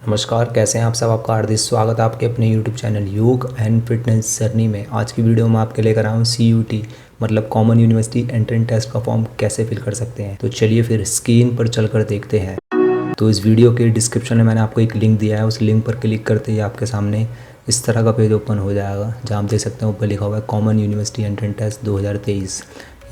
नमस्कार, कैसे हैं आप सब। आपका हार्दिक स्वागत है आपके अपने YouTube चैनल योग एंड फिटनेस जर्नी में। आज की वीडियो में आपके लेकर आया हूँ CUT मतलब कॉमन यूनिवर्सिटी एंट्रेंस टेस्ट का फॉर्म कैसे फिल कर सकते हैं। तो चलिए फिर स्क्रीन पर चलकर देखते हैं। तो इस वीडियो के डिस्क्रिप्शन में मैंने आपको एक लिंक दिया है, उस लिंक पर क्लिक करते ही आपके सामने इस तरह का पेज ओपन हो जाएगा, जहाँ आप देख सकते हैं ऊपर लिखा हुआ है कॉमन यूनिवर्सिटी एंट्रेंस टेस्ट 2023,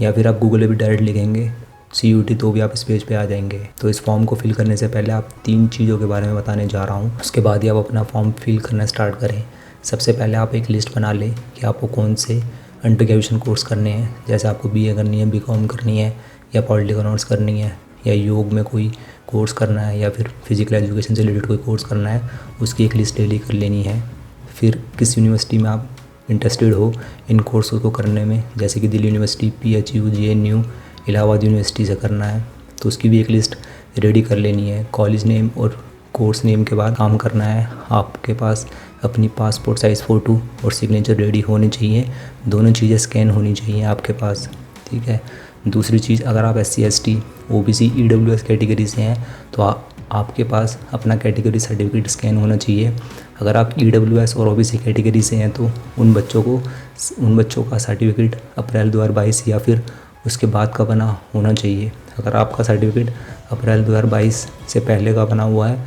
या फिर आप गूगल पे भी डायरेक्ट लिखेंगे CUT तो भी आप इस पेज पे आ जाएंगे। तो इस फॉर्म को फिल करने से पहले आप 3 चीज़ों के बारे में बताने जा रहा हूँ, उसके बाद ही आप अपना फॉर्म फिल करना स्टार्ट करें। सबसे पहले आप एक लिस्ट बना लें कि आपको कौन से अंडर ग्रेजुएशन कोर्स करने हैं, जैसे आपको BA करनी है, BCom करनी है, या पॉलिटिकल ऑनर्स करनी है, या योग में कोई कोर्स करना है, या फिर फिजिकल एजुकेशन से रिलेटेड कोई कोर्स करना है। उसकी एक लिस्ट रेडी कर लेनी है। फिर किस यूनिवर्सिटी में आप इंटरेस्टेड हो इन कोर्सों को करने में, जैसे कि Delhi university, PHU, JNU, Allahabad university से करना है, तो उसकी भी एक लिस्ट रेडी कर लेनी है। कॉलेज नेम और कोर्स नेम के बाद काम करना है। आपके पास अपनी पासपोर्ट साइज़ फ़ोटो और सिग्नेचर रेडी होनी चाहिए। दोनों चीज़ें स्कैन होनी चाहिए आपके पास, ठीक है। दूसरी चीज़, अगर आप SC ST OBC EWS category से हैं तो आपके पास अपना कैटेगरी सर्टिफिकेट स्कैन होना चाहिए। अगर आप EWS और OBC कैटेगरी से हैं तो उन बच्चों का सर्टिफिकेट अप्रैल 2022 या फिर उसके बाद का बना होना चाहिए। अगर आपका सर्टिफिकेट अप्रैल 2022 से पहले का बना हुआ है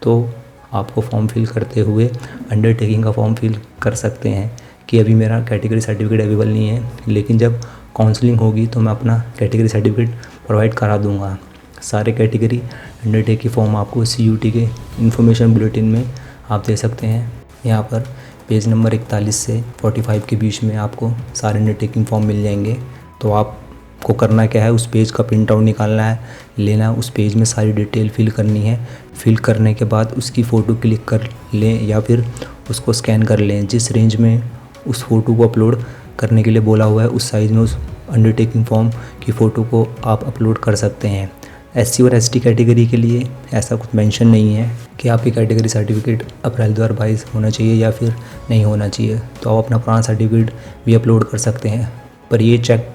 तो आपको फॉर्म फिल करते हुए अंडरटेकिंग का फॉर्म फिल कर सकते हैं कि अभी मेरा कैटेगरी सर्टिफिकेट अवेलेबल नहीं है, लेकिन जब काउंसलिंग होगी तो मैं अपना कैटेगरी सर्टिफिकेट प्रोवाइड करा दूंगा। सारे कैटेगरी अंडरटेक की फॉर्म आपको CUT के इन्फॉर्मेशन बुलेटिन में आप दे सकते हैं। यहाँ पर पेज नंबर 41 से 45 के बीच में आपको सारे अंडरटेकिंग फॉर्म मिल जाएंगे। तो आपको करना क्या है, उस पेज का प्रिंट आउट निकालना है, लेना है, उस पेज में सारी डिटेल फिल करनी है। फिल करने के बाद उसकी फ़ोटो क्लिक कर लें या फिर उसको स्कैन कर लें। जिस रेंज में उस फ़ोटो को अपलोड करने के लिए बोला हुआ है उस साइज़ में उस अंडरटेकिंग फॉर्म की फ़ोटो को आप अपलोड कर सकते हैं। SC और ST कैटेगरी के लिए ऐसा कुछ मेंशन नहीं है कि आपकी कैटेगरी सर्टिफिकेट अप्रैल 2022 होना चाहिए या फिर नहीं होना चाहिए, तो आप अपना पुराना सर्टिफिकेट भी अपलोड कर सकते हैं। पर ये चेक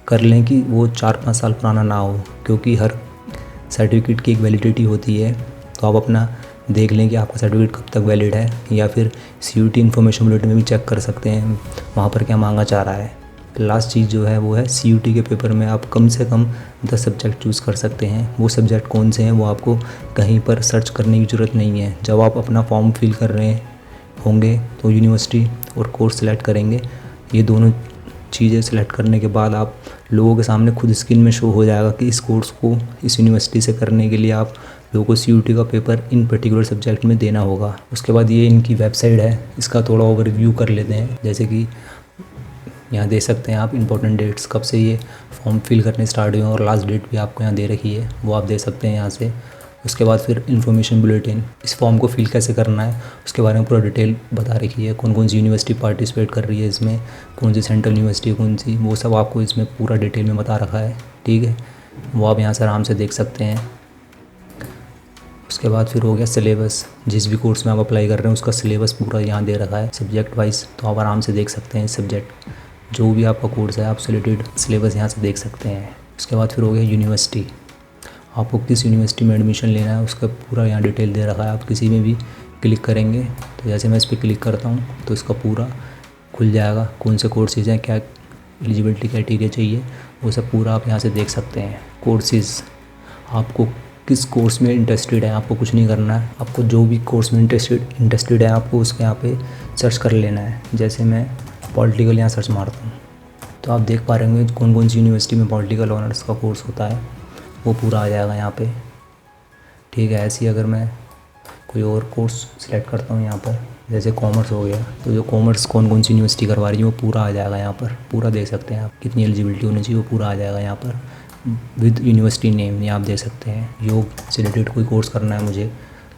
कर लें कि वो 4-5 साल पुराना ना हो, क्योंकि हर सर्टिफिकेट की एक वैलिडिटी होती है। तो आप अपना देख लें कि आपका सर्टिफिकेट कब तक वैलिड है, या फिर CUT इन्फॉर्मेशन बुलेटिन में भी चेक कर सकते हैं वहाँ पर क्या मांगा जा रहा है। लास्ट चीज़ जो है वो है CUT के पेपर में आप कम से कम 10 सब्जेक्ट चूज़ कर सकते हैं। वो सब्जेक्ट कौन से हैं वो आपको कहीं पर सर्च करने की ज़रूरत नहीं है। जब आप अपना फॉर्म फिल कर रहे होंगे तो यूनिवर्सिटी और कोर्स सेलेक्ट करेंगे। ये दोनों चीज़ें सेलेक्ट करने के बाद आप लोगों के सामने खुद स्क्रीन में शो हो जाएगा कि इस कोर्स को इस यूनिवर्सिटी से करने के लिए आप लोगों को CUT का पेपर इन पर्टिकुलर सब्जेक्ट में देना होगा। उसके बाद ये इनकी वेबसाइट है, इसका थोड़ा ओवरव्यू कर लेते हैं। जैसे कि यहाँ दे सकते हैं आप इंपॉर्टेंट डेट्स, कब से ये फॉर्म फिल करने स्टार्ट हुए और लास्ट डेट भी आपको यहाँ दे रखी है, वो आप दे सकते हैं यहाँ से। उसके बाद फिर इन्फॉर्मेशन बुलेटिन, इस फॉर्म को फिल कैसे करना है उसके बारे में पूरा डिटेल बता रखी है। कौन कौन सी यूनिवर्सिटी पार्टिसिपेट कर रही है इसमें, कौन सी सेंट्रल यूनिवर्सिटी कौन सी, वो सब आपको इसमें पूरा डिटेल में बता रखा है, ठीक है। वो आप यहाँ से आराम से देख सकते हैं। उसके बाद फिर हो गया सिलेबस, जिस भी कोर्स में आप अप्लाई कर रहे हैं उसका सिलेबस पूरा यहाँ दे रखा है सब्जेक्ट वाइज, तो आप आराम से देख सकते हैं। सब्जेक्ट जो भी आपका कोर्स है आप से रिलेटेड सिलेबस यहाँ से देख सकते हैं। उसके बाद फिर हो गया यूनिवर्सिटी, आपको किस यूनिवर्सिटी में एडमिशन लेना है उसका पूरा यहाँ डिटेल दे रखा है। आप किसी में भी क्लिक करेंगे तो जैसे मैं इस पर क्लिक करता हूँ तो इसका पूरा खुल जाएगा, कौन से कोर्सेज हैं, क्या एलिजिबिलिटी क्राइटेरिया चाहिए, वो सब पूरा आप यहाँ से देख सकते हैं। कोर्सेज, आपको किस कोर्स में इंटरेस्टेड है, आपको कुछ नहीं करना है। आपको जो भी कोर्स में इंटरेस्टेड है आपको उसके यहाँ पे सर्च कर लेना है। जैसे मैं पॉलिटिकल यहाँ सर्च मारता हूँ तो आप देख पा रहे होंगे कौन कौन सी यूनिवर्सिटी में पॉलिटिकल ऑनर्स का कोर्स होता है, वो पूरा आ जाएगा यहाँ पे, ठीक है। ऐसे ही अगर मैं कोई और कोर्स सिलेक्ट करता हूँ यहाँ पर, जैसे कॉमर्स हो गया, तो जो कॉमर्स कौन कौन सी यूनिवर्सिटी करवा रही है वो पूरा आ जाएगा यहाँ पर, पूरा देख सकते हैं आप। कितनी एलिजिबिलिटी होनी चाहिए वो पूरा आ जाएगा यहाँ पर विद यूनिवर्सिटी नेम, यहाँ आप दे सकते हैं। योग से रिलेटेड कोई कोर्स करना है मुझे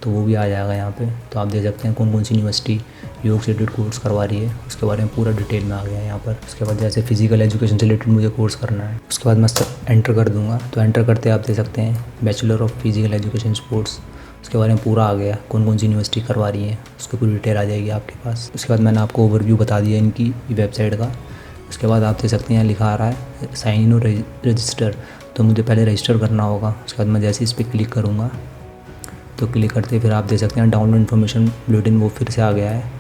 तो वो भी आ जाएगा यहाँ पे, तो आप देख सकते हैं कौन कौन सी यूनिवर्सिटी योग से रिलेटेड कोर्स करवा रही है, उसके बारे में पूरा डिटेल में आ गया है यहाँ पर। उसके बाद जैसे फिजिकल एजुकेशन से रिलेटेड मुझे कोर्स करना है, उसके बाद मैं एंटर कर दूँगा, तो एंटर करते आप देख सकते हैं bachelor of physical education sports, उसके बारे में पूरा आ गया, कौन कौन सी यूनिवर्सिटी करवा रही है उसकी पूरी डिटेल आ जाएगी आपके पास। उसके बाद मैंने आपको ओवरव्यू बता दिया इनकी वेबसाइट का। उसके बाद आप देख सकते हैं यहाँ लिखा आ रहा है साइन इन और रजिस्टर, तो मुझे पहले रजिस्टर करना होगा। उसके बाद मैं जैसे इस पर क्लिक करूँगा तो क्लिक करते फिर आप दे सकते हैं डाउनलोड इन्फॉर्मेशन बुलेटिन, वो फिर से आ गया है।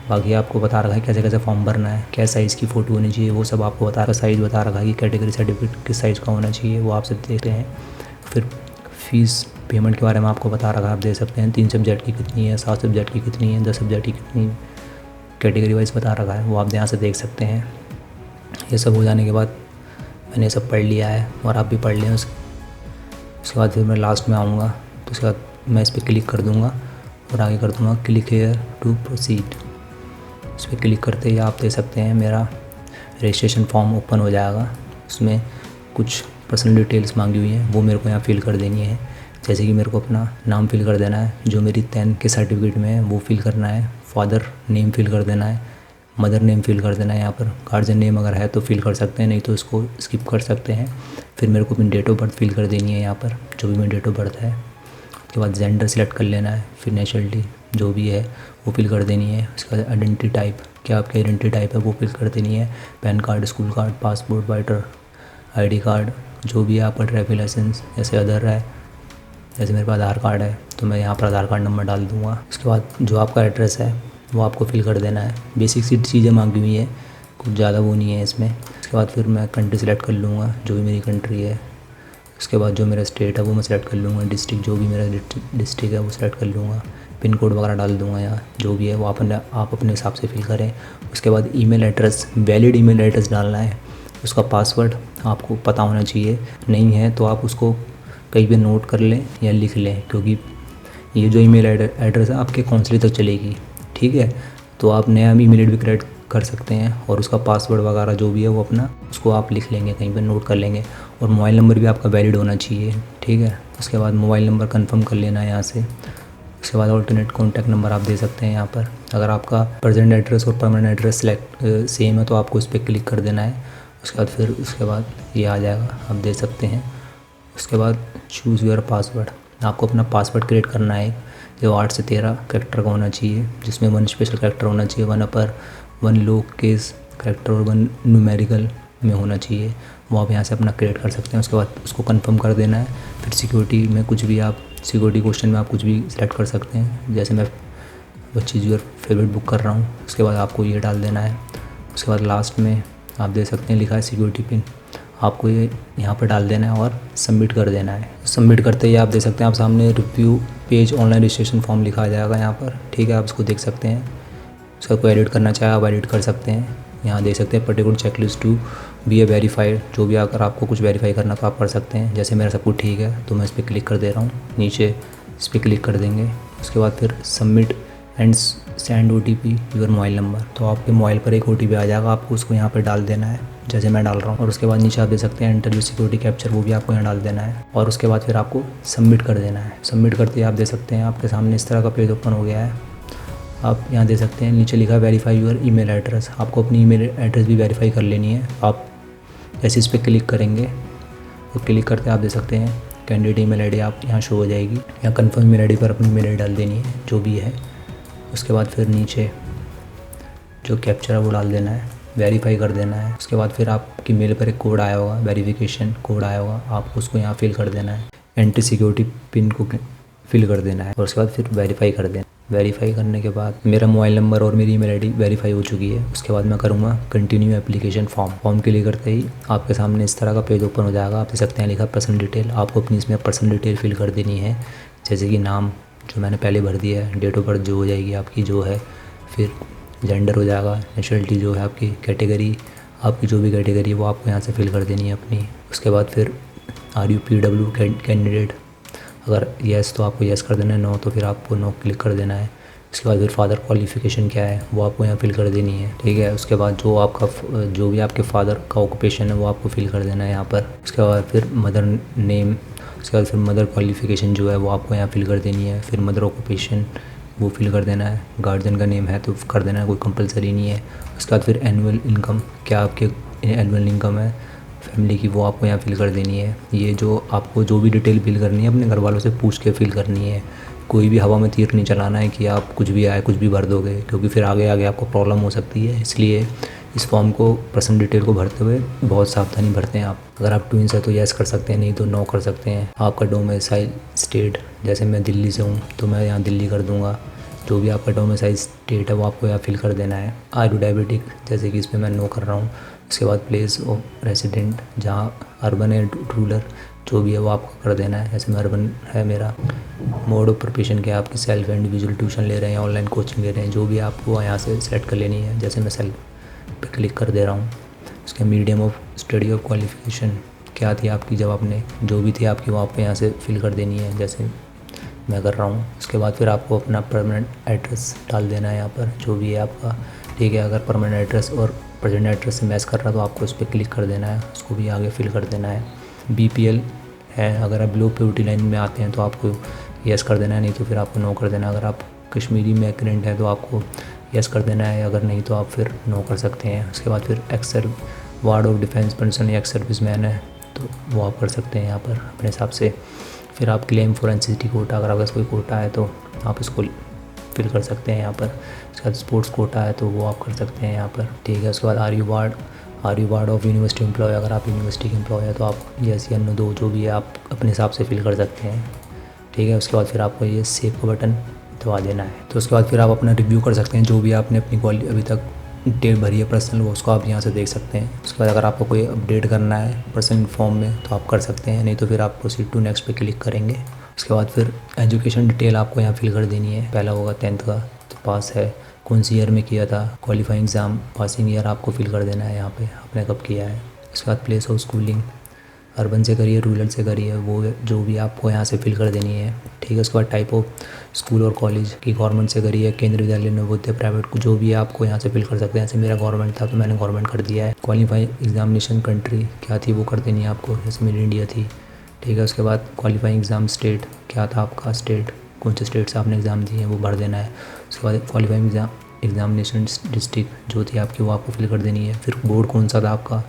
बाकी आपको बता रखा है कैसे कैसे फॉर्म भरना है, क्या साइज़ की फ़ोटो होनी चाहिए, वो सब आपको बता रखा है। साइज़ बता रखा है कि कैटेगरी सर्टिफिकेट किस साइज़ का होना चाहिए, वो आप सब देखते हैं। फिर फ़ीस पेमेंट के बारे में आपको बता रखा है, आप दे सकते हैं 3 सब्जेक्ट की कितनी है, 7 सब्जेक्ट की कितनी है, 10 सब्जेक्ट की कितनी, कैटेगरी वाइज बता रखा है, वो आप यहाँ से देख सकते हैं। ये सब हो जाने के बाद मैंने सब पढ़ लिया है और आप भी पढ़ लें। उसके बाद फिर मैं लास्ट में आऊँगा, तो उसके बाद मैं इस पर क्लिक कर दूँगा और आगे कर दूँगा क्लिक हेयर टू प्रोसीड। उस पर क्लिक करते ही आप दे सकते हैं मेरा रजिस्ट्रेशन फॉर्म ओपन हो जाएगा। उसमें कुछ पर्सनल डिटेल्स मांगी हुई हैं, वो मेरे को यहाँ फ़िल कर देनी है। जैसे कि मेरे को अपना नाम फिल कर देना है, जो मेरी 10 के सर्टिफिकेट में है वो फिल करना है, फादर नेम फिल कर देना है, मदर नेम फिल कर देना है। यहाँ पर गार्जियन नेम अगर है तो फिल कर सकते हैं, नहीं तो इसको स्किप कर सकते हैं। फिर मेरे को अपनी डेट ऑफ बर्थ फिल कर देनी है यहाँ पर, जो भी मेरी डेट ऑफ बर्थ है। उसके बाद जेंडर सेलेक्ट कर लेना है, फिर नेशनलिटी जो भी है वो फिल कर देनी है। उसके बाद आइडेंटिटी टाइप, क्या आपकी आइडेंटिटी टाइप है वो फिल कर देनी है। PAN card, school card, passport, voter ID card, जो भी है आपका ड्राइविंग लाइसेंस, जैसे अदर है, जैसे मेरे पास आधार कार्ड है तो मैं यहाँ पर आधार कार्ड नंबर डाल दूँगा। उसके बाद जो आपका एड्रेस है वो आपको फिल कर देना है। बेसिक सी चीज़ें मांगी हुई हैं, कुछ ज़्यादा वो नहीं है इसमें। उसके बाद फिर मैं कंट्री सेलेक्ट कर लूँगा, जो भी मेरी कंट्री है। उसके बाद जो मेरा स्टेट है वो मैं सेलेक्ट कर लूँगा, डिस्ट्रिक्ट जो भी मेरा डिस्ट्रिक्ट है वो सेलेक्ट कर लूँगा। पिन कोड वगैरह डाल दूँगा यहाँ, जो भी है वो आप अपने हिसाब से फिल करें। उसके बाद email address, valid email address डालना है। उसका पासवर्ड आपको पता होना चाहिए, नहीं है तो आप उसको कहीं पे नोट कर लें या लिख लें, क्योंकि ये जो ईमेल एड्रेस है आपके काउंसलिंग तक चलेगी, ठीक है। तो आप नया ईमेल आईडी भी क्रिएट कर सकते हैं और उसका पासवर्ड वगैरह जो भी है वो अपना उसको आप लिख लेंगे, कहीं पे नोट कर लेंगे। और मोबाइल नंबर भी आपका वैलिड होना चाहिए, ठीक है। उसके बाद मोबाइल नंबर कंफर्म कर लेना है यहाँ से। उसके बाद ऑल्टरनेट कॉन्टैक्ट नंबर आप दे सकते हैं यहाँ पर। अगर आपका प्रेजेंट एड्रेस और परमानेंट एड्रेस सेम है तो आपको उस पर क्लिक कर देना है। उसके बाद ये आ जाएगा, आप दे सकते हैं। उसके बाद चूज़ योर पासवर्ड, आपको अपना पासवर्ड क्रिएट करना है जो 8 से 13 कैरेक्टर का होना चाहिए, जिसमें 1 स्पेशल कैरेक्टर होना चाहिए, 1 अपर, 1 लो केस कैरेक्टर और 1 न्यूमेरिकल में होना चाहिए। वो आप यहाँ से अपना क्रिएट कर सकते हैं। उसके बाद उसको कंफर्म कर देना है। फिर सिक्योरिटी में कुछ भी आप सिक्योरिटी क्वेश्चन में आप कुछ भी सिलेक्ट कर सकते हैं, जैसे मैं वो चीज़ योर फेवरेट बुक कर रहा हूँ। उसके बाद आपको ये डाल देना है। उसके बाद लास्ट में आप दे सकते हैं लिखा है सिक्योरिटी पिन, आपको ये यहाँ पर डाल देना है और सबमिट कर देना है। सबमिट करते ही आप देख सकते हैं आप सामने review page online registration form लिखा आ जाएगा यहाँ पर, ठीक है। आप इसको देख सकते हैं। उसका कोई एडिट करना चाहे आप एडिट कर सकते हैं। यहाँ देख सकते हैं particular checklist to be a verified, जो भी अगर आपको कुछ वेरीफाई करना तो आप कर सकते हैं। जैसे मेरा सब कुछ ठीक है तो मैं इस पर क्लिक कर दे रहा हूँ, नीचे इस पर क्लिक कर देंगे। उसके बाद फिर submit and send OTP your mobile number, तो आपके मोबाइल पर एक OTP आ जाएगा, आपको उसको यहाँ पर डाल देना है जैसे मैं डाल रहा हूँ। और उसके बाद नीचे आप देख सकते हैं इंटरव्यू सिक्योरिटी कैप्चर, वो भी आपको यहाँ डाल देना है। और उसके बाद फिर आपको सबमिट कर देना है। सबमिट करते ही आप देख सकते हैं आपके सामने इस तरह का पेज ओपन हो गया है। आप यहाँ देख सकते हैं नीचे लिखा है वेरीफाई योर ईमेल एड्रेस, आपको अपनी ईमेल एड्रेस भी वेरीफाई कर लेनी है। आप जैसे इस पर क्लिक करेंगे तो क्लिक करते आप देख सकते हैं कैंडिडेट ईमेल आईडी आप यहाँ शो हो जाएगी। यहाँ कन्फर्म ईमेल आईडी पर अपनी ईमेल आईडी डाल देनी है जो भी है। उसके बाद फिर नीचे जो कैप्चर है वो डाल देना है, वेरीफाई कर देना है। उसके बाद फिर आपकी मेल पर एक कोड आया होगा, वेरिफिकेशन कोड आया होगा, आपको उसको यहाँ फिल कर देना है। एंट्री सिक्योरिटी पिन को फिल कर देना है और उसके बाद फिर वेरीफाई कर देना। वेरीफाई करने के बाद मेरा मोबाइल नंबर और मेरी ईमेल आईडी वेरीफाई हो चुकी है। उसके बाद मैं करूँगा कंटिन्यू एप्लीकेशन फॉर्म के लिए करते ही आपके सामने इस तरह का पेज ओपन हो जाएगा। आप देख सकते हैं लिखा पर्सनल डिटेल, आपको अपनी इसमें पर्सनल डिटेल फिल कर देनी है, जैसे कि नाम जो मैंने पहले भर दिया है, डेट ऑफ बर्थ जो हो जाएगी आपकी जो है, फिर जेंडर हो जाएगा, नेशनलिटी जो है आपकी, कैटेगरी आपकी जो भी कैटेगरी है वो आपको यहाँ से फिल कर देनी है अपनी। उसके बाद फिर आर यू PW कैंडिडेट, अगर येस तो आपको येस कर देना है, नो तो फिर आपको नो क्लिक कर देना है। उसके बाद फिर फादर क्वालिफ़िकेशन क्या है वो आपको यहाँ फिल कर देनी है, ठीक है। उसके बाद जो भी आपके फादर का ऑक्यूपेशन है वो आपको फिल कर देना है यहाँ पर। उसके बाद फिर मदर नेम, उसके बाद फिर मदर क्वालिफ़िकेशन जो है वो आपको यहाँ फिल कर देनी है। फिर मदर ऑक्यूपेशन वो फिल कर देना है। गार्जियन का नेम है तो कर देना है, कोई कंपलसरी नहीं है। उसके बाद फिर एनुअल इनकम, क्या आपके एनुअल इनकम है फैमिली की, वो आपको यहाँ फिल कर देनी है। ये जो आपको जो भी डिटेल फिल करनी है अपने घर वालों से पूछ के फिल करनी है। कोई भी हवा में तीर नहीं चलाना है कि आप कुछ भी आए कुछ भी भर दोगे, क्योंकि फिर आगे आपको प्रॉब्लम हो सकती है। इसलिए इस फॉर्म को पर्सनल डिटेल को भरते हुए बहुत सावधानी भरते हैं आप। अगर आप ट्विंस है तो यस कर सकते हैं, नहीं तो नो कर सकते हैं। आपका डोमिसाइल स्टेट, जैसे मैं दिल्ली से हूँ तो मैं यहाँ दिल्ली कर दूँगा। जो भी आपका डोमिसाइल स्टेट है वो आपको यहाँ फिल कर देना है। आर यू डायबिटिक, जैसे कि इस पर मैं नो कर रहा हूँ। उसके बाद प्लेस ऑफ रेसिडेंट, जहाँ अर्बन है रूरल, जो भी है वो आपको कर देना है। जैसे मैं अर्बन है मेरा। मोड ऑफ प्रिपरेशन क्या है आपकी, सेल्फ इंडिविजुअल ट्यूशन ले रहे हैं, ऑनलाइन कोचिंग ले रहे हैं, जो भी आपको यहाँ से सेलेक्ट कर लेनी है। जैसे मैं सेल्फ पे क्लिक कर दे रहा हूँ। उसके medium of study of qualification क्या थी आपकी, जब आपने जो भी थी आपकी वो आपको यहाँ से फिल कर देनी है, जैसे मैं कर रहा हूँ। उसके बाद फिर आपको अपना परमानेंट एड्रेस डाल देना है यहाँ पर, जो भी है आपका। ठीक है, अगर परमानेंट एड्रेस और प्रेजेंट एड्रेस से मैच कर रहा है तो आपको उस पर क्लिक कर देना है, उसको भी आगे फिल कर देना है। BPL है, अगर आप लो पॉवर्टी लाइन में आते हैं तो आपको यस कर देना है, नहीं तो फिर आपको नो कर देना है। अगर आप कश्मीरी माइग्रेंट है तो आपको यस कर देना है, अगर नहीं तो आप फिर नो कर सकते हैं। उसके बाद फिर x ward of defence person या एक्स सर्विस मैन है तो वो आप कर सकते हैं यहाँ पर अपने हिसाब से। फिर आप क्लेम फॉर एनसीटी कोटा, अगर आपके पास कोई कोटा है तो आप इसको फिल कर सकते हैं यहाँ पर। उसके बाद स्पोर्ट्स कोटा है तो वो आप कर सकते हैं यहाँ पर। ठीक है, उसके बाद are you ward of university employ, अगर आप यूनिवर्सिटी के एम्प्लॉय है तो आप यस या नो दो, जो भी है आप अपने हिसाब से फिल कर सकते हैं। ठीक है, उसके बाद फिर आपको ये सेव का बटन दबा देना है। तो उसके बाद फिर आप अपना रिव्यू कर सकते हैं, जो भी आपने अपनी अभी तक डिटेल भरी है पर्सनल, वो उसको आप यहाँ से देख सकते हैं। उसके बाद अगर आपको कोई अपडेट करना है पर्सनल फॉर्म में तो आप कर सकते हैं, नहीं तो फिर आप प्रोसीड टू नेक्स्ट पे क्लिक करेंगे। उसके बाद फिर एजुकेशन डिटेल आपको यहाँ फिल कर देनी है। पहला होगा 10th का तो पास है, कौन सी ईयर में किया था, क्वालिफाइंग एग्ज़ाम पासिंग ईयर आपको फिल कर देना है यहाँ पे, आपने कब किया है। उसके बाद प्लेस ऑफ स्कूलिंग, अर्बन से करिए रूरल से करिए, वो जो भी आपको यहाँ से फिल कर देनी है। ठीक है, उसके बाद टाइप ऑफ स्कूल और कॉलेज की गवर्नमेंट से करिए, केंद्रीय विद्यालय नवोदय प्राइवेट को, जो भी है आपको यहाँ से फिल कर सकते हैं। जैसे मेरा गवर्नमेंट था तो मैंने गवर्नमेंट कर दिया है। क्वालिफाइंग एग्जामिनेशन कंट्री क्या थी वो कर देनी है आपको, जैसे मेरी इंडिया थी। ठीक है, उसके बाद क्वालिफाइंग एग्ज़ाम स्टेट क्या था आपका, स्टेट कौन से स्टेट से आपने एग्ज़ाम दिए हैं वो भर देना है। उसके बाद क्वालिफाइंग एग्जामिनेशन डिस्ट्रिक्ट जो थी आपकी वो आपको फिल कर देनी है। फिर बोर्ड कौन सा था आपका,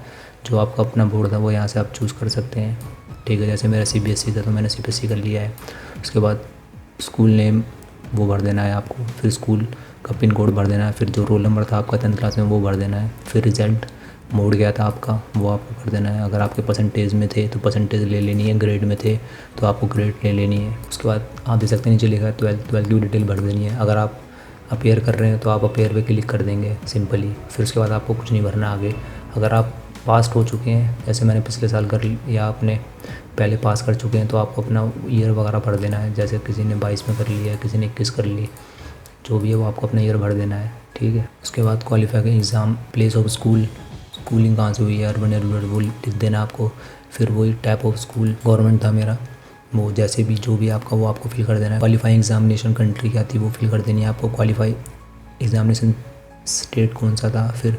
जो आपका अपना बोर्ड था वो यहाँ से आप चूज़ कर सकते हैं। ठीक है, जैसे मेरा CBSE था तो मैंने CBSE कर लिया है। उसके बाद स्कूल नेम वो भर देना है आपको, फिर स्कूल का पिन कोड भर देना है, फिर जो रोल नंबर था आपका 10th क्लास में वो भर देना है। फिर रिजल्ट मोड गया था आपका वो आपको कर देना है। अगर आपके परसेंटेज में थे तो परसेंटेज ले लेनी है, ग्रेड में थे तो आपको ग्रेड ले लेनी है। उसके बाद आप देख सकते हैं नीचे लिखा है 12th की डिटेल भर देनी है। अगर आप अपेयर कर रहे हैं तो आप अपेयर पे क्लिक कर देंगे सिंपली। फिर उसके बाद आपको कुछ नहीं भरना आगे। अगर आप पास हो चुके हैं, जैसे मैंने पिछले साल कर या आपने पहले पास कर चुके हैं तो आपको अपना ईयर वगैरह भर देना है। जैसे किसी ने 22 में कर लिया है, किसी ने 21 कर ली, जो भी है वो आपको अपना ईयर भर देना है। ठीक है, उसके बाद qualifying exam, place of schooling कहाँ से हुई है, अर्बन या रूरल, वो लिख देना आपको। फिर वही टाइप ऑफ स्कूल गवर्नमेंट था मेरा, वो जैसे भी जो भी आपका वो आपको फिल कर देना है। क्वालिफाइंग एग्जामिनेशन कंट्री क्या थी वो फिल कर देनी है आपको। क्वालिफाई एग्जामिनेशन स्टेट कौन सा था, फिर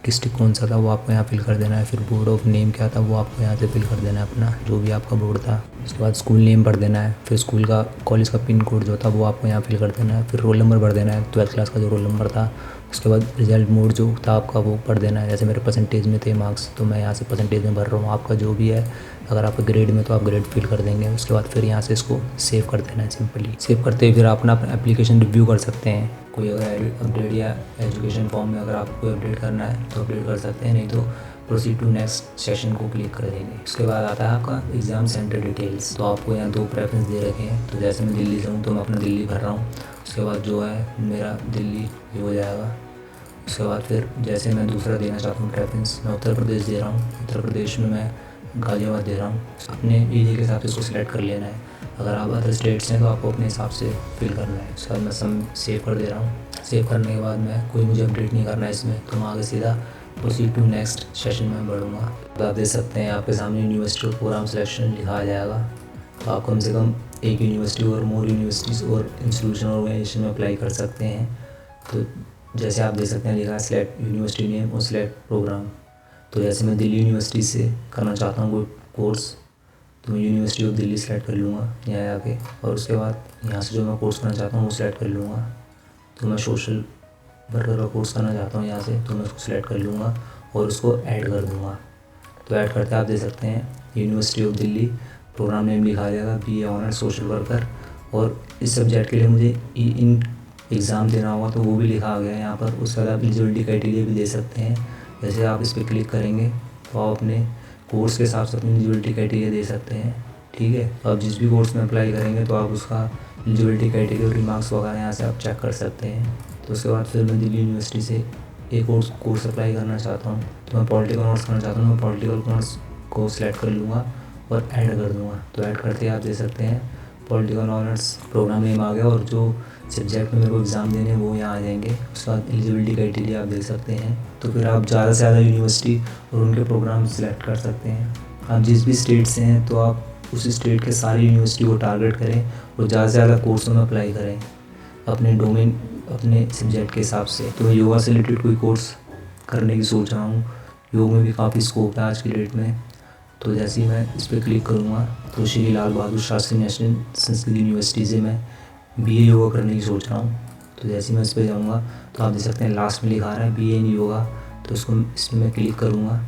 डिस्ट्रिक्ट कौन सा था वो आपको यहाँ फिल कर देना है। फिर बोर्ड ऑफ नेम क्या था वो आपको यहाँ से फिल कर देना है अपना, जो भी आपका बोर्ड था। उसके बाद स्कूल नेम भर देना है। फिर स्कूल का कॉलेज का पिन कोड जो था वो आपको यहाँ फिल कर देना है। फिर रोल नंबर भर देना है, 12th क्लास का जो रोल नंबर था। उसके बाद रिजल्ट मोड जो था आपका वो भर देना है। जैसे मेरे परसेंटेज में थे मार्क्स तो मैं यहाँ से परसेंटेज में भर रहा हूँ। आपका जो भी है, अगर आपका ग्रेड में तो आप ग्रेड फिल कर देंगे। उसके बाद फिर यहाँ से इसको सेव कर देना है सिंपली। सेव करते ही फिर आप अपना एप्लीकेशन रिव्यू कर सकते हैं। कोई अगर अपडेट या एजुकेशन फॉर्म में अगर आपको कोई अपडेट करना है तो अपडेट कर सकते हैं, नहीं तो प्रोसीड टू नेक्स्ट सेशन को क्लिक कर देंगे। उसके बाद आता है आपका एग्ज़ाम सेंटर डिटेल्स। तो आपको यहाँ 2 प्रेफरेंस दे रखे हैं। तो जैसे मैं दिल्ली से हूँ तो मैं अपना दिल्ली भर रहा हूँ। उसके बाद जो है मेरा दिल्ली हो जाएगा। उसके बाद फिर जैसे मैं दूसरा देना चाहता हूँ प्रेफरेंस, मैं उत्तर प्रदेश दे रहा हूँ। उत्तर प्रदेश में मैं गाज़ियाबाद दे रहा हूँ। अपने एरिया के हिसाब से उसको सिलेक्ट कर लेना है। अगर आप अदर स्टेट्स हैं तो आपको अपने हिसाब से फिल करना है। उसके बाद मैं सेव कर दे रहा हूँ। सेव करने के बाद मैं कोई मुझे अपडेट नहीं करना है इसमें, तो मैं आगे सीधा प्रोसीड टू नेक्स्ट सेशन में बढ़ूँगा। तो आप देख सकते हैं आपके सामने यूनिवर्सिटी और प्रोग्राम सिलेक्शन लिखा आ जाएगा। तो आप कम से कम एक यूनिवर्सिटी और मोर यूनिवर्सिटीज़ और इंस्टीट्यूशन ऑर्गेनाइजेशन में अप्लाई कर सकते हैं। तो जैसे आप देख सकते हैं लिखा है सिलेक्ट यूनिवर्सिटी नेम और सिलेक्ट प्रोग्राम। तो जैसे मैं दिल्ली यूनिवर्सिटी से करना चाहता हूँ कोई कोर्स, तो मैं यूनिवर्सिटी ऑफ दिल्ली सेलेक्ट कर लूँगा यहाँ आके। और उसके बाद यहाँ से जो मैं कोर्स करना चाहता हूँ वो सिलेक्ट कर लूँगा। तो मैं सोशल वर्कर का कोर्स करना चाहता हूँ यहाँ से, तो मैं उसको सिलेक्ट कर लूँगा और उसको ऐड कर दूँगा। तो ऐड करते आप देख सकते हैं university of Delhi, program name लिखा जाएगा BA ऑनर्स सोशल वर्कर। और इस सब्जेक्ट के लिए मुझे इन एग्ज़ाम देना होगा तो वो भी लिखा आ गया है यहाँ पर। उसके बाद आप एलिजिबिलिटी क्राइटेरिया भी दे सकते हैं। जैसे आप इस पर क्लिक करेंगे तो आप अपने कोर्स के हिसाब से अपनी एलिजिबिलिटी क्राइटेरिया दे सकते हैं, ठीक है। तो आप जिस भी कोर्स में अप्लाई करेंगे तो आप उसका एलिजिबिलिटी क्राइटेरिया और रिमार्क्स वगैरह यहाँ से आप चेक कर सकते हैं। तो उसके बाद फिर मैं दिल्ली यूनिवर्सिटी से एक कोर्स अप्लाई करना चाहता हूँ, तो मैं पॉलिटिकल ऑनर्स करना चाहता हूँ। मैं पॉलिटिकल ऑनर्स को सिलेक्ट कर लूँगा और ऐड कर दूँगा। तो ऐड करते ही आप दे सकते हैं पॉलिटिकल ऑनर्स प्रोग्राम नेम आ गया और जो सब्जेक्ट में मेरे को एग्ज़ाम देने हैं वो यहाँ आ जाएंगे। उसके बाद एलिजिबिलिटी क्राइटेरिया आप देख सकते हैं। तो फिर आप ज़्यादा से ज़्यादा यूनिवर्सिटी और उनके प्रोग्राम सिलेक्ट कर सकते हैं। आप जिस भी स्टेट से हैं तो आप उस स्टेट के सारी यूनिवर्सिटी को टारगेट करें और ज़्यादा से ज़्यादा कोर्सों में अप्लाई करें अपने डोमेन, अपने सब्जेक्ट के हिसाब से। तो मैं योगा से रिलेटेड कोई कोर्स करने की सोच रहा हूँ। योग में भी काफ़ी स्कोप है आज की डेट में। तो जैसे ही मैं इस पर क्लिक करूँगा तो श्री लाल बहादुर शास्त्री नेशनल संस्कृत यूनिवर्सिटी से मैं BA योगा करने की सोच रहा हूँ। तो जैसे ही मैं इस पर जाऊँगा तो आप देख सकते हैं लास्ट में लिखा आ रहा है BA इन योगा। तो इसमें मैं क्लिक करूँगा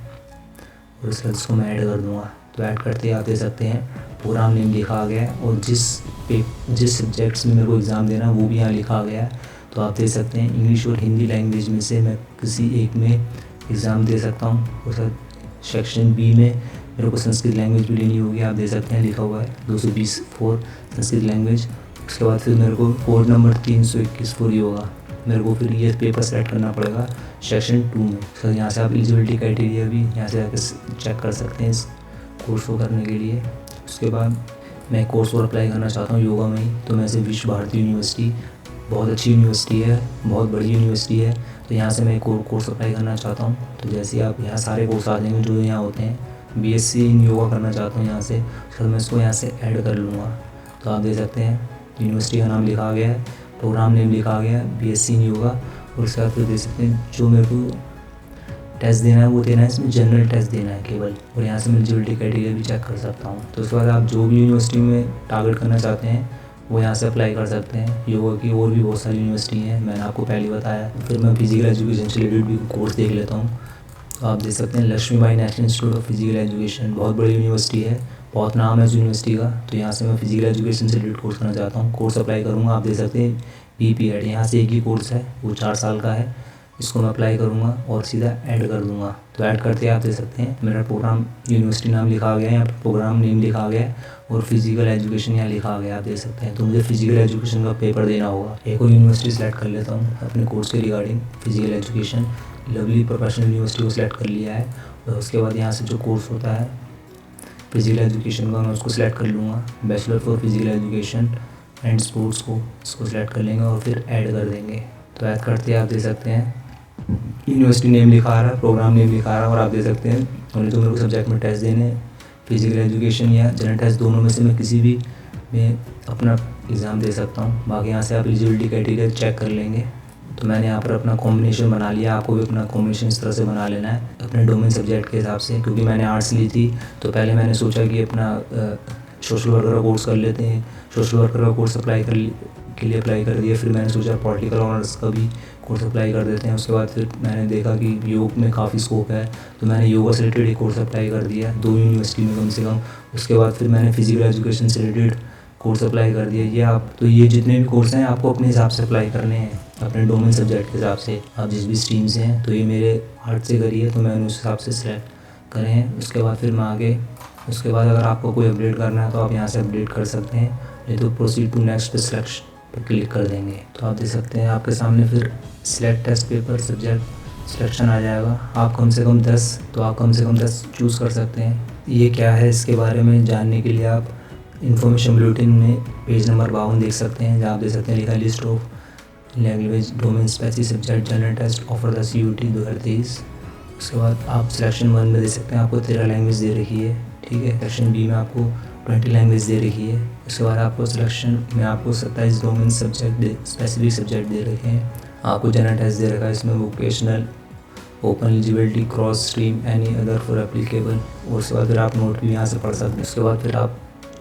और उसके बाद इसको मैं ऐड कर दूँगा। तो ऐड करते ही आप देख सकते हैं प्रोग्राम नेम लिखा आ गया है और जिस सब्जेक्ट्स में मेरे को एग्ज़ाम देना वो भी यहाँ लिखा आ गया है। तो आप देख सकते हैं इंग्लिश और हिंदी लैंग्वेज में से मैं किसी एक में एग्ज़ाम दे सकता हूँ। और सेक्शन B में मेरे को संस्कृत लैंग्वेज भी लेनी होगी। आप देख सकते हैं लिखा हुआ है 220 फॉर संस्कृत लैंग्वेज। उसके बाद फिर मेरे को कोड नंबर 321 फॉर योगा। मेरे को फिर ये पेपर सेलेक्ट करना पड़ेगा सेक्शन 2 में। सर यहाँ से आप एलिजिबिलिटी क्राइटेरिया भी यहाँ से जाकर चेक कर सकते हैं इस कोर्स को करने के लिए। उसके बाद मैं कोर्स और अप्लाई करना चाहता हूँ योगा में ही। तो मैं से विश्व भारती यूनिवर्सिटी बहुत अच्छी यूनिवर्सिटी है, बहुत बड़ी यूनिवर्सिटी है। तो यहाँ से मैं एक और कोर्स अप्लाई करना चाहता हूँ। तो जैसे ही आप यहाँ सारे कोर्स आ जाएंगे जो यहाँ होते हैं, BSc इन योगा करना चाहता हूँ यहाँ से। फिर मैं इसको यहाँ से ऐड कर लूँगा। तो आप देख सकते हैं यूनिवर्सिटी का नाम लिखा आ गया है, प्रोग्राम नेम लिखा आ गया है BSc इन योगा। और उसके बाद फिर देख सकते हैं जो मेरे को टेस्ट देना है वो देना है, इसमें जनरल टेस्ट देना है केवल। और यहाँ से मैं एलिजिबिलिटी क्राइटेरिया भी चेक कर सकता हूँ। तो उसके बाद आप जो भी यूनिवर्सिटी में टारगेट करना चाहते हैं वो यहाँ से अप्लाई कर सकते हैं। योगा की और भी बहुत सारी यूनिवर्सिटी हैं, मैंने आपको पहले बताया। फिर मैं फिजिकल एजुकेशन से रिलेटेड भी कोर्स देख लेता हूँ। तो आप देख सकते हैं Lakshmibai national institute of physical education बहुत बड़ी यूनिवर्सिटी है, बहुत नाम है उस यूनिवर्सिटी का। तो यहाँ से मैं फिजिकल एजुकेशन से रिलेटेड कोर्स करना चाहता हूँ। कोर्स अप्लाई करूँगा। आप देख सकते हैं BPED यहाँ से एक ही कोर्स है, वो 4 साल का है। इसको मैं अप्लाई करूँगा और सीधा ऐड कर दूँगा। तो ऐड करते ही आप देख सकते हैं मेरा प्रोग्राम यूनिवर्सिटी नाम लिखा आ गया है, यहाँ पर प्रोग्राम नेम लिखा आ गया है और फिजिकल एजुकेशन यहाँ लिखा आ गया है, आप देख सकते हैं। तो मुझे फिजिकल एजुकेशन का पेपर देना होगा। एक और यूनिवर्सिटी सेलेक्ट कर लेता हूँ अपने कोर्स के regarding physical education. Lovely professional university को सिलेक्ट कर लिया है। और उसके बाद यहाँ से जो कोर्स होता है फिजिकल एजुकेशन का मैं उसको सिलेक्ट कर लूँगा। Bachelor for physical education and sports को इसको सिलेक्ट कर लेंगे और फिर ऐड कर देंगे। तो ऐड करते आप देख सकते हैं यूनिवर्सिटी नेम लिखा आ रहा है, प्रोग्राम नेम लिखा आ रहा है और आप देख सकते हैं उन्हें तो मेरे को सब्जेक्ट में टेस्ट देने फिजिकल एजुकेशन या जनरल टेस्ट, दोनों में से मैं किसी भी में अपना एग्ज़ाम दे सकता हूँ। बाकी यहाँ से आप एलिजिबिलिटी क्राइटेरिया चेक कर लेंगे। तो मैंने यहाँ पर अपना कॉम्बिनेशन बना लिया। आपको भी अपना कॉम्बिनेशन इस तरह से बना लेना है अपने डोमेन सब्जेक्ट के हिसाब से। क्योंकि मैंने आर्ट्स ली थी तो पहले मैंने सोचा कि अपना सोशल वर्कर का कोर्स कर लेते हैं। सोशल वर्कर का कोर्स के लिए अप्लाई कर दिया। फिर मैंने सोचा पॉलिटिकल ऑनर्स का भी कोर्स अप्लाई कर देते हैं। उसके बाद फिर मैंने देखा कि योग में काफ़ी स्कोप है तो मैंने योगा से रिलेटेड एक कोर्स अप्लाई कर दिया 2 यूनिवर्सिटी में कम से कम। उसके बाद फिर मैंने फिजिकल एजुकेशन से रिलेटेड कोर्स अप्लाई कर दिया। ये जितने भी कोर्स हैं आपको अपने हिसाब से अप्लाई करने हैं, अपने डोमेन सब्जेक्ट के हिसाब से। आप जिस भी स्ट्रीम से हैं तो ये मेरे आर्ट से करिए तो मैंने उस हिसाब से सिलेक्ट करें। उसके बाद फिर मैं आगे उसके बाद अगर आपको कोई अपडेट करना है तो आप यहाँ से अपडेट कर सकते हैं, नहीं तो प्रोसीड टू नेक्स्ट सिलेक्शन पर क्लिक कर देंगे। तो आप देख सकते हैं आपके सामने फिर select test paper subject selection आ जाएगा। आप कम से कम 10 चूज़ कर सकते हैं। ये क्या है इसके बारे में जानने के लिए आप इन्फॉर्मेशन बुलेटिन में पेज नंबर 52 देख सकते हैं, जहाँ आप देख सकते हैं लिखा list of language domain specific subject general test offer the CUT 2023। उसके बाद आप सिलेक्शन 1 में देख सकते हैं आपको 13 लैंग्वेज दे रखी है, ठीक है। सेक्शन B में आपको 20 लैंग्वेज दे रखी है। उसके बाद आपको सिलेक्शन में आपको 27 domain subject specific subject they रखे हैं। आपको जनरल टेस्ट दे रखा है, इसमें vocational, open eligibility, cross stream, any other for applicable. और उसके बाद फिर आप नोट भी यहाँ से पढ़ सकते हैं। उसके बाद फिर आप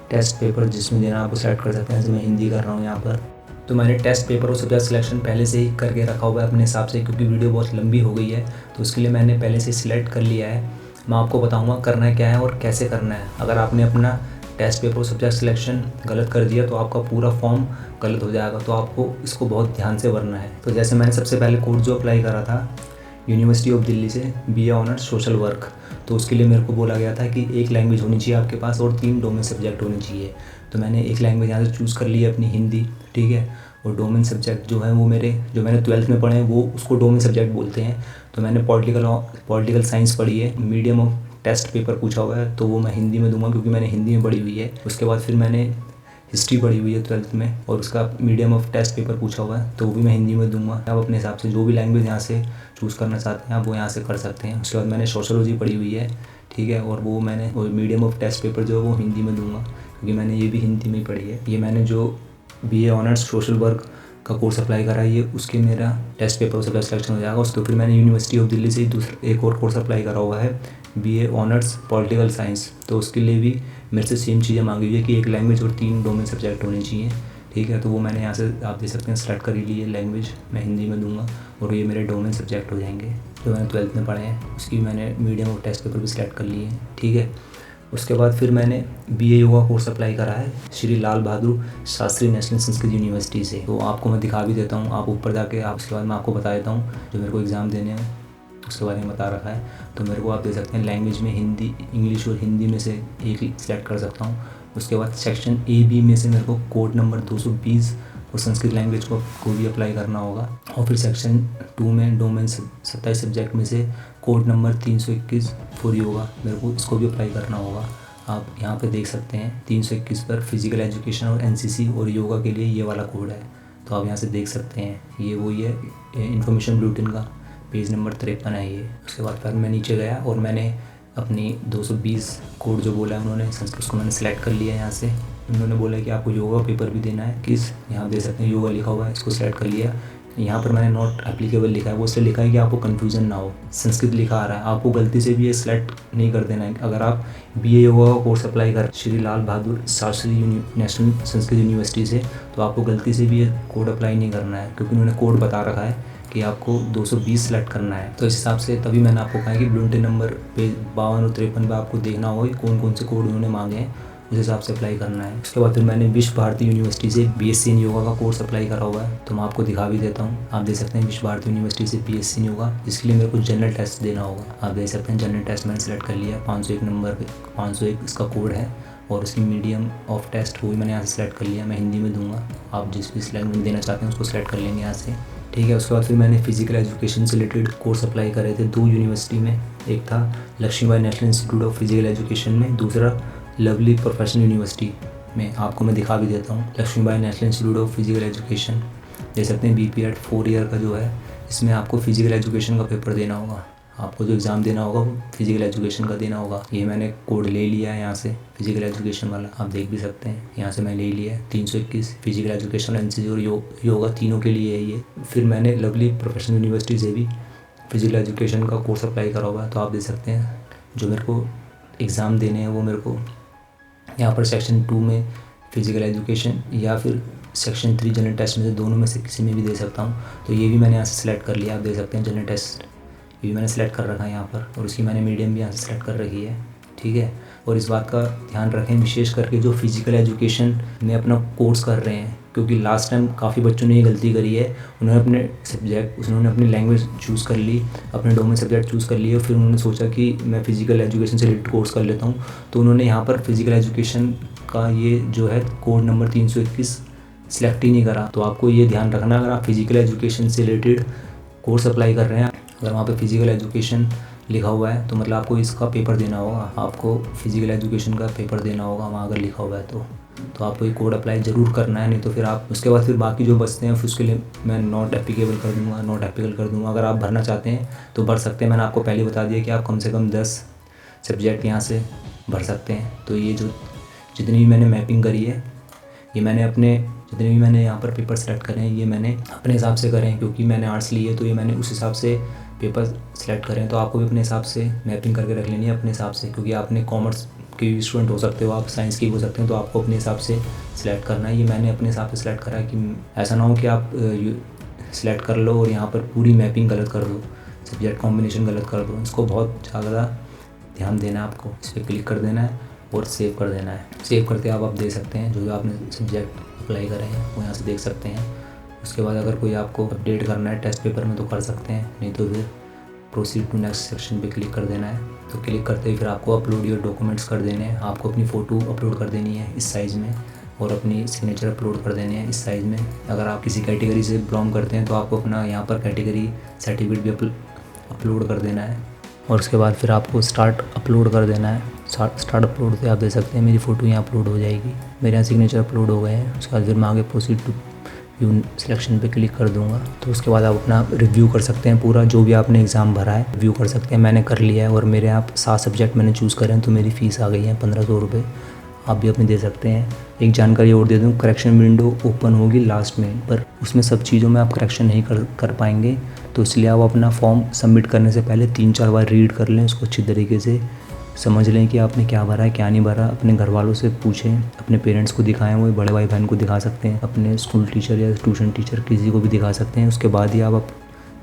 टेस्ट पेपर जिसमें देना आपको सेलेक्ट कर सकते हैं। जैसे मैं हिंदी कर रहा हूँ यहाँ पर, तो मैंने टेस्ट पेपर और सब्जेक्ट सिलेक्शन पहले से ही करके रखा हुआ है अपने हिसाब से, क्योंकि वीडियो बहुत लंबी हो गई है तो उसके लिए मैंने पहले से सिलेक्ट कर लिया है। मैं आपको बताऊंगा करना क्या है और कैसे करना है। अगर आपने अपना टेस्ट पेपर और सब्जेक्ट सिलेक्शन गलत कर दिया तो आपका पूरा फॉर्म गलत हो जाएगा। तो आपको इसको बहुत ध्यान से भरना है। तो जैसे मैंने सबसे पहले कोर्स जो अप्लाई करा था यूनिवर्सिटी ऑफ दिल्ली से BA ऑनर्स सोशल वर्क, तो उसके लिए मेरे को बोला गया था कि एक लैंग्वेज होनी चाहिए आपके पास और 3 डोमेन सब्जेक्ट होने चाहिए। तो मैंने एक लैंग्वेज यहाँ से चूज़ कर ली है अपनी हिंदी, ठीक है। और डोमेन सब्जेक्ट जो है वो मेरे जो मैंने 12th में पढ़े हैं वो उसको डोमेन सब्जेक्ट बोलते हैं। तो मैंने पॉलिटिकल साइंस पढ़ी है, मीडियम ऑफ टेस्ट पेपर पूछा हुआ है तो वो मैं हिंदी में दूंगा क्योंकि मैंने हिंदी में पढ़ी हुई है। उसके बाद फिर मैंने हिस्ट्री पढ़ी हुई है 12th में और उसका मीडियम ऑफ टेस्ट पेपर पूछा हुआ है तो वो भी मैं हिंदी में दूंगा। आप अपने हिसाब से जो भी लैंग्वेज यहाँ से चूज़ करना चाहते हैं आप वो यहाँ से कर सकते हैं। उसके बाद मैंने सोशोलॉजी पढ़ी हुई है, ठीक है, और वो मैंने मीडियम ऑफ टेस्ट पेपर जो है वो हिंदी में दूंगा क्योंकि मैंने ये भी हिंदी में ही पढ़ी है। ये मैंने जो BA ऑनर्स सोशल वर्क का कोर्स अप्लाई करा है ये उसके मेरा टेस्ट पेपर से सिलेक्शन हो जाएगा। उसके फिर मैंने यूनिवर्सिटी ऑफ दिल्ली से एक और कोर्स अप्लाई करा हुआ है BA ऑनर्स पॉलिटिकल साइंस, तो उसके लिए भी मेरे से सेम चीज़ें मांगी हुई है कि एक लैंग्वेज और 3 डोमेन सब्जेक्ट होने चाहिए, ठीक है। तो वो मैंने यहाँ से आप देख सकते हैं सेलेक्ट कर ही ली है, लैंग्वेज मैं हिंदी में दूंगा और ये मेरे डोमेन सब्जेक्ट हो जाएंगे जो मैंने 12th में पढ़े हैं। उसकी मैंने मीडियम और टेस्ट पेपर भी सिलेक्ट कर लिए हैं, ठीक है। उसके बाद फिर मैंने BA योगा कोर्स अप्लाई करा है श्री लाल बहादुर शास्त्री नेशनल संस्कृत यूनिवर्सिटी से। तो आपको मैं दिखा भी देता हूँ, आप ऊपर जाके आप उसके बाद मैं आपको बता देता हूँ जो मेरे को एग्ज़ाम देने हैं उसके बारे में बता रखा है। तो मेरे को आप देख सकते हैं लैंग्वेज में हिंदी, इंग्लिश और हिंदी में से एक ही सिलेक्ट कर सकता हूँ। उसके बाद सेक्शन AB में से मेरे को कोड नंबर 220 और संस्कृत लैंग्वेज को भी अप्लाई करना होगा। और फिर सेक्शन 2 में डोमेन 27 सब्जेक्ट में से कोड नंबर 321 फॉर योगा मेरे को इसको भी अप्लाई करना होगा। आप यहाँ पे देख सकते हैं 321 पर फिजिकल एजुकेशन और NCC और योगा के लिए ये वाला कोड है। तो आप यहाँ से देख सकते हैं ये वही है, इन्फॉर्मेशन बुलेटिन का पेज नंबर 53 है ये। उसके बाद फिर मैं नीचे गया और मैंने अपनी 220 कोड जो बोला है उन्होंने संस्कृत को मैंने सेलेक्ट कर लिया है। यहाँ से उन्होंने बोला कि आपको योगा पेपर भी देना है, किस यहाँ दे सकते हैं योगा लिखा हुआ है, इसको सेलेक्ट कर लिया। यहाँ पर मैंने नॉट एप्लीकेबल लिखा है, वो इसलिए लिखा है कि आपको कन्फ्यूजन ना हो, संस्कृत लिखा आ रहा है, आपको गलती से भी ये सेलेक्ट नहीं कर देना है। अगर आप BA योगा का कोर्स अप्लाई कर श्री लाल बहादुर शास्त्री नेशनल संस्कृत यूनिवर्सिटी से तो आपको गलती से भी ये कोड अप्लाई नहीं करना है क्योंकि उन्होंने कोड बता रखा है कि आपको 220 सेलेक्ट करना है। तो इस हिसाब से तभी मैंने आपको कहा कि बुलेटिन नंबर पेज 52 और 53 पर आपको देखना होगा कि कौन कौन से कोड उन्होंने मांगे हैं, उस हिसाब से अप्लाई करना है। उसके बाद फिर मैंने विश्व भारती यूनिवर्सिटी से BSc इन योगा का कोर्स अप्लाई करा हुआ है तो मैं आपको दिखा भी देता हूँ। आप देख सकते हैं विश्व भारती यूनिवर्सिटी से BSc इन योगा, जिसके लिए मेरे को जनरल टेस्ट देना होगा। आप देख सकते हैं जनरल टेस्ट मैंने सेलेक्ट कर लिया, 501 नंबर पे 501 इसका कोड है और उसकी मीडियम ऑफ टेस्ट वो भी मैंने यहाँ से सेलेक्ट कर लिया, मैं हिंदी में दूंगा। आप जिस भी लैंग्वेज में देना चाहते हैं उसको सेलेक्ट कर लेंगे यहाँ से, ठीक है। उसके बाद फिर मैंने फिजिकल एजुकेशन से रिलेटेड कोर्स अप्लाई करे थे 2 यूनिवर्सिटी में, एक था Lakshmibai national institute of physical education में, दूसरा लवली प्रोफेशनल यूनिवर्सिटी में। आपको मैं दिखा भी देता हूँ Lakshmibai national institute of physical education, देख सकते हैं BPEd 4 ईयर का जो है, इसमें आपको फिजिकल एजुकेशन का पेपर देना होगा। आपको जो एग्ज़ाम देना होगा वो फिजिकल एजुकेशन का देना होगा। ये मैंने कोड ले लिया है यहाँ से फिजिकल एजुकेशन वाला, आप देख भी सकते हैं यहाँ से मैं ले लिया है 321 फिजिकल एजुकेशन NCC और योगा तीनों के लिए है ये। फिर मैंने लवली प्रोफेशनल यूनिवर्सिटी से भी फिजिकल एजुकेशन का कोर्स अप्लाई करा हुआ है। तो आप देख सकते हैं जो मेरे को एग्ज़ाम देने हैं वो मेरे को यहाँ पर सेक्शन 2 में फिजिकल एजुकेशन या फिर सेक्शन 3 जनरल टेस्ट में से दोनों में से किसी में भी दे सकता हूँ। तो ये भी मैंने यहाँ से सिलेक्ट कर लिया, आप देख सकते हैं जनरल टेस्ट ये भी मैंने सेलेक्ट कर रखा है यहाँ पर और उसकी मैंने मीडियम भी यहाँ से सेलेक्ट कर रखी है, ठीक है। और इस बात का ध्यान रखें विशेष करके जो फिजिकल एजुकेशन में अपना कोर्स कर रहे हैं, क्योंकि लास्ट टाइम काफ़ी बच्चों ने ये गलती करी है, उन्होंने अपनी लैंग्वेज चूज़ कर ली, अपने डोमेन सब्जेक्ट चूज़ कर लिए, फिर उन्होंने सोचा कि मैं फिजिकल एजुकेशन से रिलेटेड कोर्स कर लेता हूँ। तो उन्होंने यहाँ पर फिजिकल एजुकेशन का ये जो है कोड नंबर 321 सिलेक्ट ही नहीं करा। तो आपको ये ध्यान रखना, अगर आप फिजिकल एजुकेशन से रिलेटेड कोर्स अप्लाई कर रहे हैं, अगर वहाँ पे फिजिकल एजुकेशन लिखा हुआ है तो मतलब आपको इसका पेपर देना होगा, आपको फिजिकल एजुकेशन का पेपर देना होगा वहाँ अगर लिखा हुआ है तो आपको ये कोड अप्लाई ज़रूर करना है, नहीं तो फिर आप उसके बाद फिर बाकी जो बचते हैं फिर उसके लिए मैं नॉट एप्लीकेबल कर दूँगा। अगर आप भरना चाहते हैं तो भर सकते हैं, मैंने आपको पहले बता दिया कि आप कम से कम 10 सब्जेक्ट यहाँ से भर सकते हैं। तो ये जो जितनी भी मैंने मैपिंग करी है ये जितने भी मैंने यहाँ पर पेपर सेलेक्ट करे हैं ये मैंने अपने हिसाब से करें, क्योंकि मैंने आर्ट्स ली है तो ये मैंने उस हिसाब से पेपर सेलेक्ट करें। तो आपको भी अपने हिसाब से मैपिंग करके रख लेनी है अपने हिसाब से, क्योंकि आपने कॉमर्स के स्टूडेंट हो सकते हो, आप साइंस के हो सकते हैं, तो आपको अपने हिसाब से सिलेक्ट करना है। ये मैंने अपने हिसाब से सिलेक्ट करा है कि ऐसा ना हो कि आप सिलेक्ट कर लो और यहाँ पर पूरी मैपिंग गलत कर दो, सब्जेक्ट कॉम्बिनेशन गलत कर दो। इसको बहुत ज़्यादा ध्यान देना है आपको, इस पर क्लिक कर देना है और सेव कर देना है। सेव करते आप दे सकते हैं जो आपने सब्जेक्ट अप्लाई करे हैं वो यहाँ से देख सकते हैं। उसके बाद अगर कोई आपको अपडेट करना है टेस्ट पेपर में तो कर सकते हैं, नहीं तो फिर प्रोसीड टू नेक्स्ट सेक्शन पे क्लिक कर देना है। तो क्लिक करते ही फिर आपको अपलोड योर डॉक्यूमेंट्स कर देने हैं। आपको अपनी फ़ोटो अपलोड कर देनी है इस साइज़ में और अपनी सिग्नेचर अपलोड कर देने हैं इस साइज़ में। अगर आप किसी कैटेगरी से बिलोंग करते हैं तो आपको अपना यहाँ पर कैटेगरी सर्टिफिकेट भी अपलोड कर देना है। और उसके बाद फिर आपको स्टार्ट अपलोड कर देना है। स्टार्ट अपलोड से आप दे सकते हैं मेरी फ़ोटो यहाँ अपलोड हो जाएगी। मेरे यहाँ सिग्नेचर अपलोड हो गए हैं। उसके बाद फिर मैं आगे प्रोसीड टू व्यू सिलेक्शन पे क्लिक कर दूंगा। तो उसके बाद आप अपना रिव्यू कर सकते हैं, पूरा जो भी आपने एग्ज़ाम भरा है रिव्यू कर सकते हैं। मैंने कर लिया है और मेरे यहाँ 7 सब्जेक्ट मैंने चूज़ करे हैं तो मेरी फ़ीस आ गई है 1500 रुपये। आप भी अपने दे सकते हैं। एक जानकारी और दे दूँ, करेक्शन विंडो ओपन होगी लास्ट में, पर उसमें सब चीज़ों में आप करेक्शन नहीं कर पाएंगे। तो इसलिए आप अपना फॉर्म सबमिट करने से पहले 3-4 बार रीड कर लें, उसको अच्छी तरीके से समझ लें कि आपने क्या भरा है क्या नहीं भरा। अपने घर वालों से पूछें, अपने पेरेंट्स को दिखाएं, वो बड़े भाई बहन को दिखा सकते हैं, अपने स्कूल टीचर या ट्यूशन टीचर किसी को भी दिखा सकते हैं। उसके बाद ही आप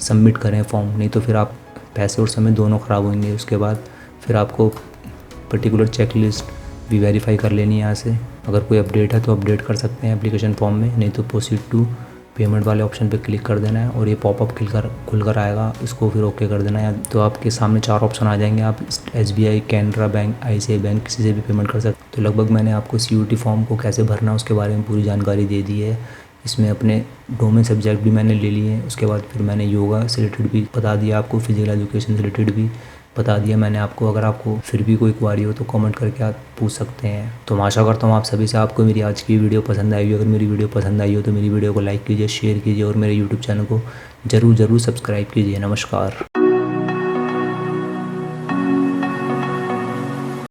सबमिट करें फॉर्म, नहीं तो फिर आप पैसे और समय दोनों ख़राब होंगे। उसके बाद फिर आपको पर्टिकुलर चेक लिस्ट भी वेरीफाई कर लेनी है यहाँ से। अगर कोई अपडेट है तो अपडेट कर सकते हैं एप्लीकेशन फॉर्म में, नहीं तो प्रोसीड टू पेमेंट वाले ऑप्शन पे क्लिक कर देना है और ये पॉपअप खुलकर आएगा, इसको फिर ओके कर देना है। तो आपके सामने 4 ऑप्शन आ जाएंगे, आप SBI, Canara bank, ICICI bank किसी से भी पेमेंट कर सकते हैं। तो लगभग मैंने आपको CUT फॉर्म को कैसे भरना है उसके बारे में पूरी जानकारी दे दी है। इसमें अपने डोमेन सब्जेक्ट भी मैंने ले लिए हैं। उसके बाद फिर मैंने योगा से रिलेटेड भी बता दिया आपको, फिजिकल एजुकेशन से रिलेटेड भी बता दिया मैंने आपको। अगर आपको फिर भी कोई क्वारी हो तो कमेंट करके आप पूछ सकते हैं। तो मैं आशा करता हूँ आप सभी से आपको मेरी आज की वीडियो पसंद आई हो। अगर मेरी वीडियो पसंद आई हो तो मेरी वीडियो को लाइक कीजिए, शेयर कीजिए और मेरे यूट्यूब चैनल को ज़रूर सब्सक्राइब कीजिए। नमस्कार।